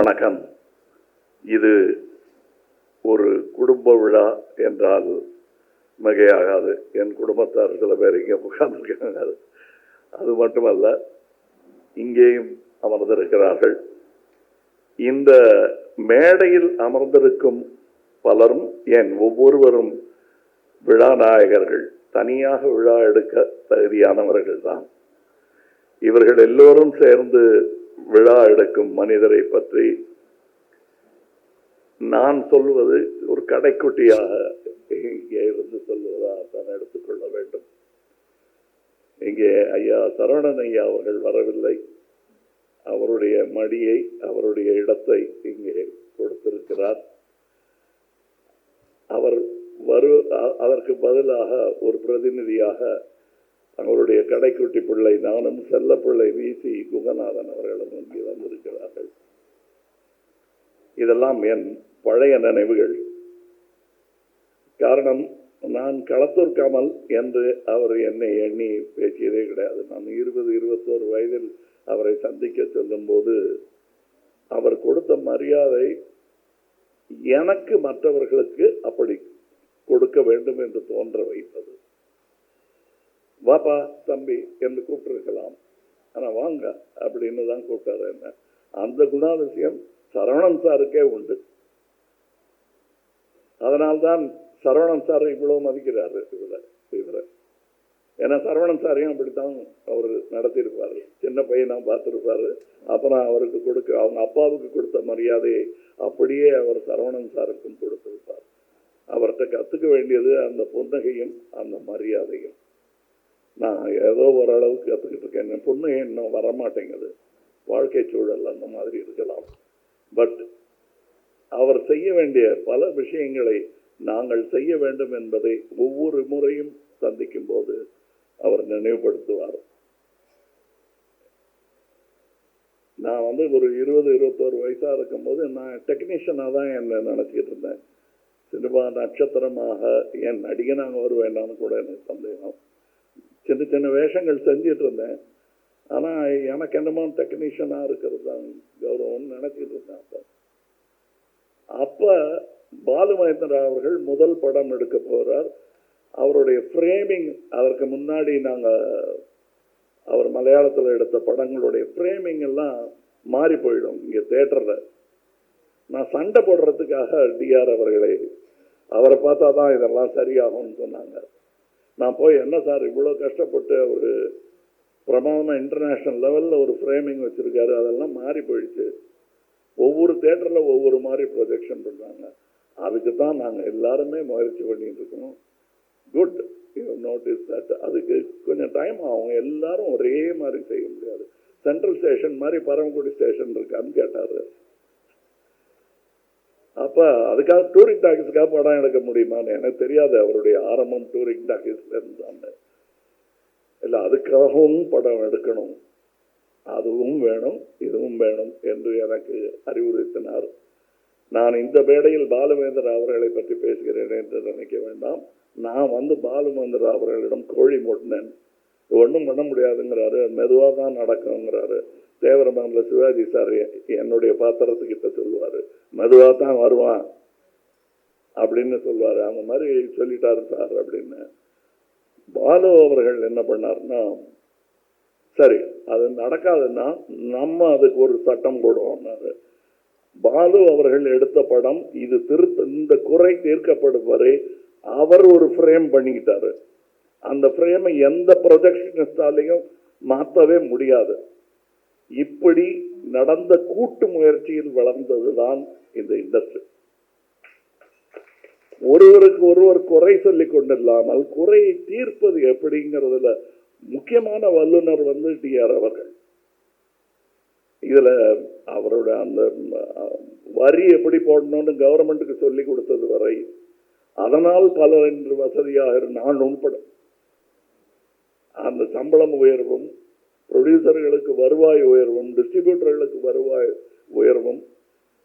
வணக்கம். இது ஒரு குடும்ப விழா என்றால் மிகையாகாது. என் குடும்பத்தார் சில பேர் இங்கே உட்கார்ந்துருக்காங்க. அது மட்டுமல்ல, இங்கேயும் அமர்ந்திருக்கிறார்கள். இந்த மேடையில் அமர்ந்திருக்கும் பலரும், ஒவ்வொருவரும் விழா நாயகர்கள். தனியாக விழா எடுக்க தகுதியானவர்கள் தான். இவர்கள் எல்லோரும் சேர்ந்து விழா எடுக்கும் மனிதரை பற்றி நான் சொல்வது ஒரு கடைக்குட்டியாக இங்கே இருந்து சொல்வதாக தான் எடுத்துக்கொள்ள வேண்டும். இங்கே ஐயா சரவணன் ஐயா அவர்கள் வரவில்லை. அவருடைய மடியை, அவருடைய இடத்தை இங்கே கொடுத்திருக்கிறார். அவர் அதற்கு பதிலாக ஒரு பிரதிநிதியாக அவருடைய கடைக்குட்டி பிள்ளை, நானும் செல்ல பிள்ளை வீசி குகநாதன் அவர்களும் இங்கே வந்திருக்கிறார்கள். இதெல்லாம் என் பழைய நினைவுகள். காரணம், நான் களத்தூர் கமல் என்று அவர் என்னை எண்ணி பேசியதே கிடையாது. நான் 20-21 வயதில் அவரை சந்திக்க செல்லும் போது அவர் கொடுத்த மரியாதை எனக்கு மற்றவர்களுக்கு அப்படி கொடுக்க வேண்டும் என்று தோன்ற வைத்தது. வாப்பா தம்பி என்று கூப்பிட்டுருக்கலாம், ஆனா வாங்க அப்படின்னு தான் கூப்பிட்டாரு. என்ன அந்த குணாதிசயம் சரவணன் சாருக்கே உண்டு. அதனால்தான் சரவணன் சார் இவ்வளவு மதிக்கிறாரு இவரை. ஏன்னா சரவணன் சாரையும் அப்படித்தான் அவர் நடத்தியிருப்பாரு. சின்ன பையனா பார்த்திருப்பாரு. அப்புறம் அவருக்கு அவங்க அப்பாவுக்கு கொடுத்த மரியாதையை அப்படியே அவர் சரவணன் சாருக்கும் கொடுத்திருப்பார். அவர்கிட்ட கத்துக்க வேண்டியது அந்த புன்னகையும் அந்த மரியாதையும். நான் ஏதோ ஓரளவுக்கு கற்றுக்கிட்டு இருக்கேன். என் புன்னகை இன்னும் வரமாட்டேங்குது. வாழ்க்கை சூழல் அந்த மாதிரி இருக்கலாம். பட் அவர் செய்ய வேண்டிய பல விஷயங்களை நாங்கள் செய்ய வேண்டும் என்பதை ஒவ்வொரு முறையும் சந்திக்கும் போது அவர் நினைவுபடுத்துவார். நான் ஒரு 20-21 வயசா இருக்கும் போது நான் டெக்னீஷியனா தான் என்ன நினைச்சிட்டு இருந்தேன். சினிமா நட்சத்திரமாக என் நடிகனாக வருவேண்டான்னு கூட எனக்கு சந்தேகம். சின்ன சின்ன வேஷங்கள் செஞ்சிட்டு இருந்தேன். ஆனா எனக்கு என்னமோ டெக்னீஷியனா இருக்கிறது தான் கௌரவம்னு நினைச்சிட்டு இருந்தேன். அப்ப பாலு மகேந்திரா அவர்கள் முதல் படம் எடுக்க போறார். அவருடைய ஃப்ரேமிங், அதற்கு முன்னாடி அவர் மலையாளத்தில் எடுத்த படங்களுடைய ஃப்ரேமிங் எல்லாம் மாறி போயிடும் இங்க தியேட்டர்ல. நான் சண்டை போடுறதுக்காக டிஆர் அவரை பார்த்தா தான் இதெல்லாம் சரியாகும்னு சொன்னாங்க. நான் போய், என்ன சார் இவ்வளோ கஷ்டப்பட்டு ஒரு பிரமாதமாக இன்டர்நேஷ்னல் லெவலில் ஒரு ஃப்ரேமிங் வச்சுருக்காரு, அதெல்லாம் மாறி போயிடுச்சு. ஒவ்வொரு தேட்டரில் ஒவ்வொரு மாதிரி ப்ரொஜெக்ஷன் பண்ணுறாங்க. அதுக்கு தான் நாங்கள் எல்லாருமே முயற்சி பண்ணிட்டு இருக்கோம். Good, you notice that. அதுக்கு கொஞ்சம் டைம் ஆகும். எல்லாரும் ஒரே மாதிரி செய்ய முடியாது. சென்ட்ரல் ஸ்டேஷன் மாதிரி பரமக்குடி ஸ்டேஷன் இருக்கான்னு கேட்டார். அப்ப அதுக்காக டூரிங் டாக்கீஸ்க்காக படம் எடுக்க முடியுமான்னு எனக்கு தெரியாது. அவருடைய ஆரம்பம் டூரிங் டாக்கீஸ்ல இருந்தாங்க. இல்ல, அதுக்காகவும் படம் எடுக்கணும், அதுவும் வேணும் இதுவும் வேணும் என்று எனக்கு அறிவுறுத்தினார். நான் இந்த மேடையில் பாலுமகேந்திரா அவர்களை பற்றி பேசுகிறேன் என்று நினைக்க வேண்டாம். நான் பாலுமகேந்திரா அவர்களிடம் கோழி மூட்டினேன். ஒன்றும் பண்ண முடியாதுங்கிறாரு, மெதுவாக தான் நடக்குங்கிறாரு. தேவரமங்கல சிவாஜி சார் என்னுடைய பாத்திரத்துக்கிட்ட சொல்லுவாரு, மெதுவா தான் வருவான் அப்படின்னு சொல்லுவாரு. அந்த மாதிரி சொல்லிட்டாரு சார் அப்படின்னு. பாலு அவர்கள் என்ன பண்ணாருன்னா, சரி அது நடக்காதுன்னா நம்ம அதுக்கு ஒரு சட்டம் போடுவோம்னாரு. பாலு அவர்கள் எடுத்த படம் இது இந்த குறை தீர்க்கப்படும் வரை அவர் ஒரு ஃப்ரேம் பண்ணிக்கிட்டாரு. அந்த ஃப்ரேமை எந்த ப்ரொஜெக்ஷனிஸ்டாலையும் மாற்றவே முடியாது. இப்படி நடந்த கூட்டு முயற்சியில் வளர்ந்ததுதான் இந்த இண்டஸ்ட்ரி. ஒருவருக்கு ஒருவர் குறை சொல்லிக் கொண்டில்லாமல் குறையை தீர்ப்பது எப்படிங்கிறதுல முக்கியமான வல்லுநர் டிஆர் அவர்கள். இதுல அவரோட அந்த வரி எப்படி போடணும்னு கவர்மெண்ட்டுக்கு சொல்லி கொடுத்தது வரை, அதனால் பலர் என்று வசதியாக நான் உட்பட அந்த சம்பளம் உயர்வும், ப்ரொடியூசர்களுக்கு வருவாய் உயர்வும், டிஸ்ட்ரிபியூட்டர்களுக்கு வருவாய் உயர்வும்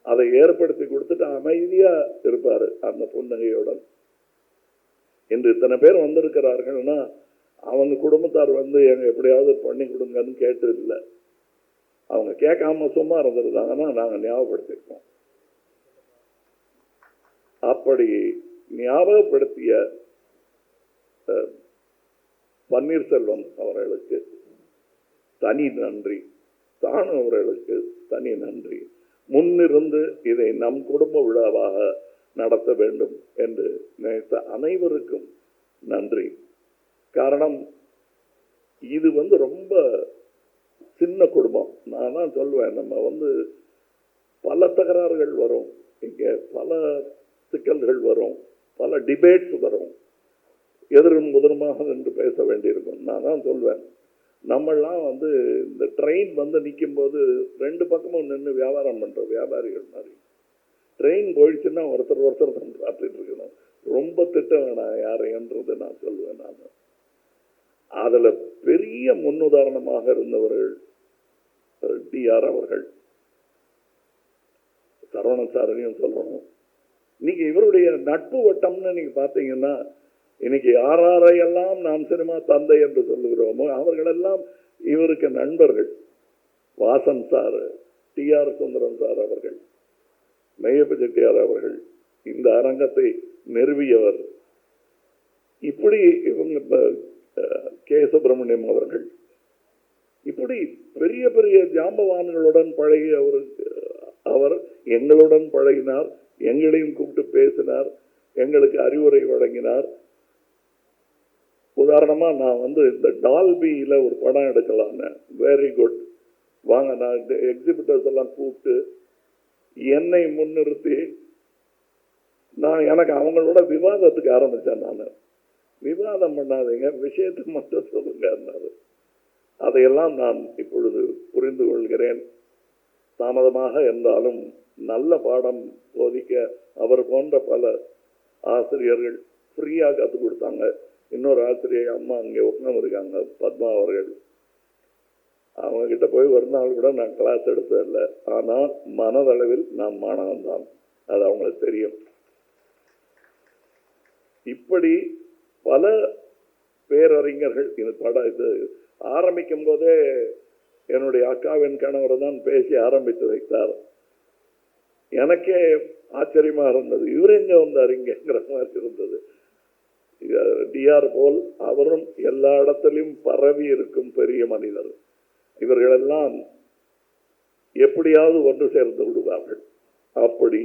அதை ஏற்படுத்தி கொடுத்துட்டு அமைதியா இருப்பாரு அந்த புன்னகையுடன். இன்று இத்தனை பேர் வந்திருக்கிறார்கள்னா அவங்க குடும்பத்தார் எங்க எப்படியாவது பண்ணி கொடுங்கன்னு கேட்டு இல்லை. அவங்க கேட்காம சும்மா இருந்திருந்தாங்கன்னா நாங்கள் ஞாபகப்படுத்திருக்கோம். அப்படி ஞாபகப்படுத்திய பன்னீர்செல்வம் அவர்களுக்கு தனி நன்றி, தானு அவர்களுக்கு தனி நன்றி. முன்னிருந்து இதை நம் குடும்ப விழாவாக நடத்த வேண்டும் என்று நினைத்த அனைவருக்கும் நன்றி. காரணம், இது ரொம்ப சின்ன குடும்பம். நான் தான் சொல்வேன், நம்ம பல தகராறுகள் வரும், இங்கே பல சிக்கல்கள் வரும், பல டிபேட்ஸ் வரும், எதிரும் முதலுமாக நின்று பேச வேண்டியிருக்கும். நான் தான் சொல்வேன், நம்மெல்லாம் இந்த ட்ரெயின் நிற்கும் போது ரெண்டு பக்கமும் நின்று வியாபாரம் பண்ற வியாபாரிகள் மாதிரி. ட்ரெயின் போயிடுச்சுன்னா ஒருத்தர் பார்த்துட்டு இருக்கணும். ரொம்ப திட்ட வேணாம் யாரைன்றது நான் சொல்லுவேன். நான் அதுல பெரிய முன்னுதாரணமாக இருந்தவர்கள் டிஆர் அவர்கள், சரவணன் சாரையும் சொல்லணும். இன்னைக்கு இவருடைய நட்பு வட்டம்னு நீங்க பாத்தீங்கன்னா, இன்னைக்கு யாரையெல்லாம் நாம் சினிமா தந்தை என்று சொல்லுகிறோமோ அவர்களெல்லாம் இவருக்கு நண்பர்கள். Vasan sir, TR Sundaram sir அவர்கள், மெய்யப்ப செட்டியார் அவர்கள், இந்த அரங்கத்தை நிறுவியவர். இப்படி இவங்க கே சுப்பிரமணியம் அவர்கள், இப்படி பெரிய பெரிய ஜாம்பவான்களுடன் பழகி அவர் எங்களுடன் பழகினார், எங்களையும் கூப்பிட்டு பேசினார், எங்களுக்கு அறிவுரை வழங்கினார். உதாரணமா நான் இந்த டால்பியில ஒரு படம் எடுக்கலான்னு, வெரி குட் வாங்க, நான் எக்ஸிபிட்டர்ஸ் எல்லாம் கூப்பிட்டு என்னை முன்னிறுத்தி எனக்கு அவங்களோட விவாதத்துக்கு ஆரம்பிச்சேன். நான் விவாதம் பண்ணாதீங்க, விஷயத்தை மட்டும் சொல்லுங்க. அதையெல்லாம் நான் இப்பொழுது புரிந்து கொள்கிறேன். தாமதமாக இருந்தாலும் நல்ல பாடம் போதிக்க அவர் போன்ற பல ஆசிரியர்கள் ஃப்ரீயாக கற்றுக் கொடுத்தாங்க. இன்னொரு ஆசிரியர் அம்மா அங்கே உட்கார்ந்துருக்காங்க, பத்மா அவர்கள். அவங்க கிட்ட போய் ஒரு நாள் கூட நான் கிளாஸ் எடுத்ததில்லை. ஆனால் மனதளவில் நான் மாணவன் தான், அது அவங்களுக்கு தெரியும். இப்படி பல பேரறிஞர்கள் இந்த படம் இது ஆரம்பிக்கும் போதே என்னுடைய அக்காவின் கணவர் தான் பேசி ஆரம்பித்து வைத்தார். எனக்கே ஆச்சரியமா இருந்தது, இவர் எங்க வந்தாருங்கிற மாதிரி இருந்தது. டிஆர் போல் அவரும் எல்லா இடத்திலும் பரவி இருக்கும் பெரிய மனிதர். இவர்களெல்லாம் எப்படியாவது ஒன்று சேர்ந்து விடுவார்கள். அப்படி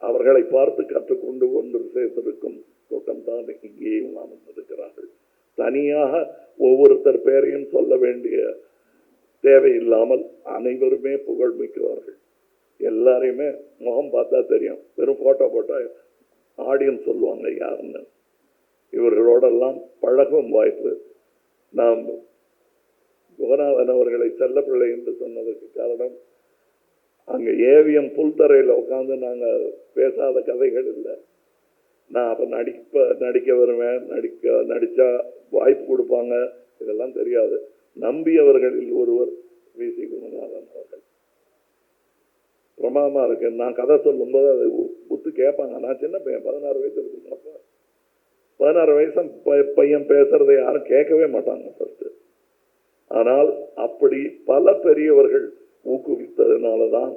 அவர்களை பார்த்து கற்றுக்கொண்டு ஒன்று சேர்ந்திருக்கும் கூட்டம் தான் இங்கேயும் அமர்ந்திருக்கிறார்கள். தனியாக ஒவ்வொருத்தர் பேரையும் சொல்ல வேண்டிய தேவையில்லாமல் அனைவருமே புகழ் மிக்கவர்கள். எல்லாரையுமே முகம் பார்த்தா தெரியும், வெறும் போட்டோ போட்டா ஆடியன்ஸ் சொல்லுவாங்க யாருன்னு. இவர்களோடெல்லாம் பழகும் வாய்ப்பு. நாம் குகநாதன் அவர்களை செல்லப்பிள்ளை என்று சொன்னதற்கு காரணம், அங்கே ஏவிஎம் புல்தரையில் உட்காந்து நாங்கள் பேசாத கதைகள் இல்லை. நான் அப்போ நடிக்க வருவேன், நடித்தா வாய்ப்பு கொடுப்பாங்க, இதெல்லாம் தெரியாது. நம்பியவர்களில் ஒருவர் வி சி குகநாதன் அவர்கள். பிரமாதமா இருக்கு. நான் கதை சொல்லும்போது அதை ஒத்து கேட்பாங்க. நான் சின்ன பையன், 16 வயசு இருக்குங்க. 16 வயசு பையன் பேசுறதை யாரும் கேட்கவே மாட்டாங்க ஃபர்ஸ்ட். ஆனால் அப்படி பல பெரியவர்கள் ஊக்குவித்ததுனாலதான்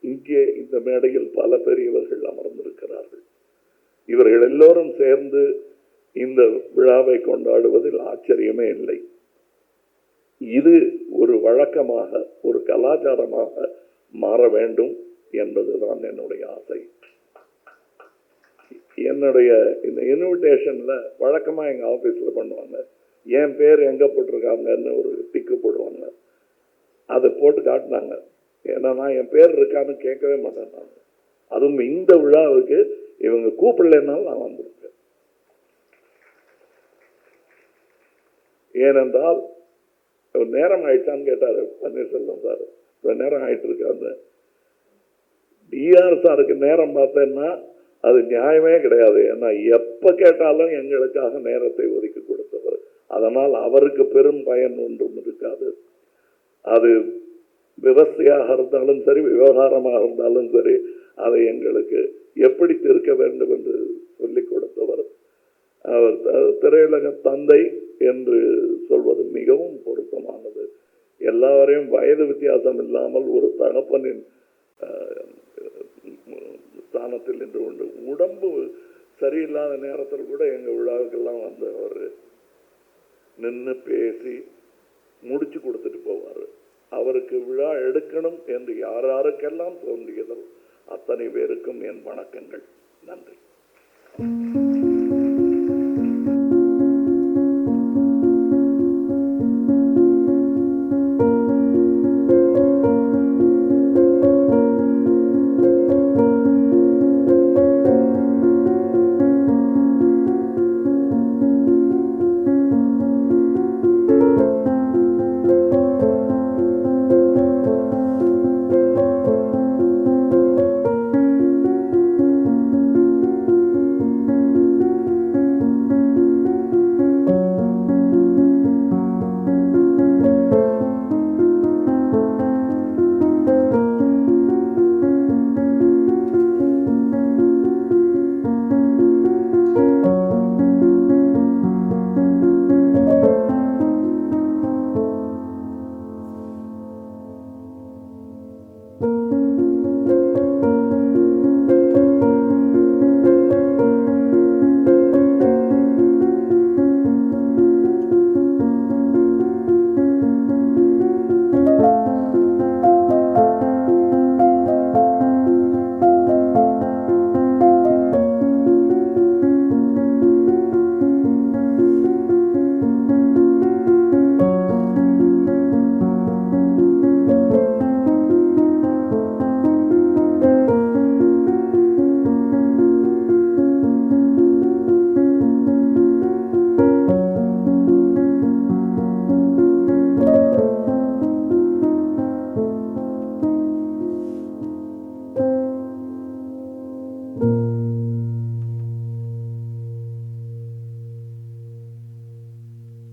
இங்கே இந்த மேடையில் பல பெரியவர்கள் அமர்ந்திருக்கிறார்கள். இவர்கள் எல்லோரும் சேர்ந்து இந்த விழாவை கொண்டாடுவதில் ஆச்சரியமே இல்லை. இது ஒரு வழக்கமாக, ஒரு கலாச்சாரமாக மாற வேண்டும் என்பதுதான் என்னுடைய ஆசை. என்னுடைய இந்த இன்விடேஷன்ல வழக்கமா எங்க ஆபீஸ்ல பண்ணுவாங்க, என் பேர் எங்க போட்டிருக்காங்கன்னு ஒரு டிக்கு போடுவாங்க. அதை போட்டு காட்டினாங்க. ஏன்னா நான் என் பேர் இருக்கான்னு கேட்கவே மாட்டேன். நான் அதுவும் இந்த விழாவுக்கு இவங்க கூப்பிடலைன்னாலும் நான் வந்திருக்கேன். ஏனென்றால் நேரம் ஆயிடுச்சான்னு கேட்டாரு பன்னீர்செல்வம் சார். நேரம் ஆயிட்டு இருக்காங்க. டிஆர் சாருக்கு நேரம் பார்த்தேன்னா அது நியாயமே கிடையாது. ஏன்னா எப்ப கேட்டாலும் எங்களுக்காக நேரத்தை ஒதுக்கி கொடுத்தவர். அதனால் அவருக்கு பெரும் பயன் ஒன்றும் இருக்காது. அது விவசாயியாக இருந்தாலும் சரி, விவகாரமாக இருந்தாலும் சரி, அதை எங்களுக்கு எப்படி தீர்க்க வேண்டும் என்று சொல்லிக் கொடுத்தவர். அவர் திரையுலக தந்தை என்று சொல்வது மிகவும் பொருத்தமானது. எல்லாரையும் வயது வித்தியாசம் இல்லாமல் ஒரு தகப்பனின் ஸ்தானத்தில் நின்று கொண்டு உடம்பு சரியில்லாத நேரத்தில் கூட எங்கள் விழாவுக்கெல்லாம் வந்து அவர் நின்று பேசி முடிச்சு கொடுத்துட்டு போவார். அவருக்கு விழா எடுக்கணும் என்று யாருக்கெல்லாம் தோன்றியதோ அத்தனை பேருக்கும் என் வணக்கங்கள். நன்றி.